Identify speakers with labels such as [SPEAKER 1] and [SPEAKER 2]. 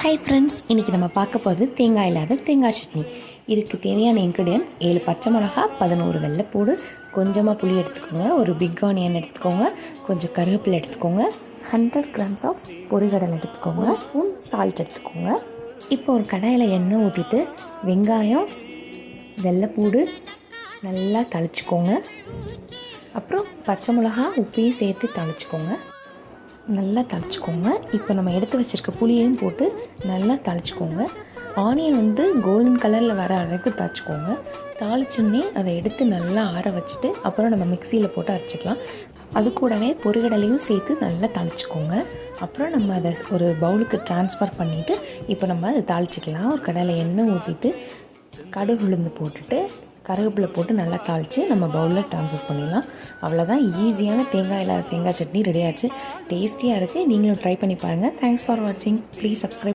[SPEAKER 1] Hi friends, இன்றைக்கி நம்ம பார்க்க போகிறது தேங்காய் இல்லாத தேங்காய் சட்னி. இதுக்கு தேவையான இன்க்ரீடியன்ஸ் 7 பச்சை மிளகா, 11 வெள்ளைப்பூடு, கொஞ்சமாக புளி எடுத்துக்கோங்க, ஒரு பிக் ஆனியன் எடுத்துக்கோங்க, கொஞ்சம் கருவேப்பிலை எடுத்துக்கோங்க, 100 கிராம்ஸ் ஆஃப் பொரிகடலை எடுத்துக்கோங்க, 1 ஸ்பூன் சால்ட் எடுத்துக்கோங்க. இப்போ ஒரு கடாயில் எண்ணெய் ஊற்றிட்டு வெங்காயம், வெள்ளைப்பூடு நல்லா தளிச்சிக்கோங்க. அப்புறம் பச்சை மிளகா உப்பையும் சேர்த்து தளிச்சிக்கோங்க. நல்லா தளிச்சிக்கோங்க. இப்போ நம்ம எடுத்து வச்சுருக்க புளியையும் போட்டு நல்லா தளிச்சிக்கோங்க. ஆனியன் கோல்டன் கலரில் வர அளவுக்கு தளிச்சிக்கோங்க. தாளிச்சுன்னே அதை எடுத்து நல்லா ஆற வச்சுட்டு அப்புறம் நம்ம மிக்சியில் போட்டு அரைச்சிக்கலாம். அது கூடவே பொரிகடலையும் சேர்த்து நல்லா தளிச்சிக்கோங்க. அப்புறம் நம்ம அதை ஒரு பவுலுக்கு ட்ரான்ஸ்ஃபர் பண்ணிவிட்டு இப்போ நம்ம அதை தாளிச்சிக்கலாம். ஒரு கடாயில் எண்ணெய் ஊற்றிட்டு கடுகு உளுந்து போட்டுட்டு கருவேப்பிலை போட்டு நல்லா தாளித்து நம்ம பவுலில் ட்ரான்ஸ்ஃபர் பண்ணிடலாம். அவ்வளோதான், ஈஸியான தேங்காய் இல்லாத தேங்காய் சட்னி ரெடி ஆச்சு. டேஸ்டியாக இருக்குது. நீங்களும் ட்ரை பண்ணி பாருங்கள். தேங்க்ஸ் ஃபார் வாட்சிங். Please subscribe.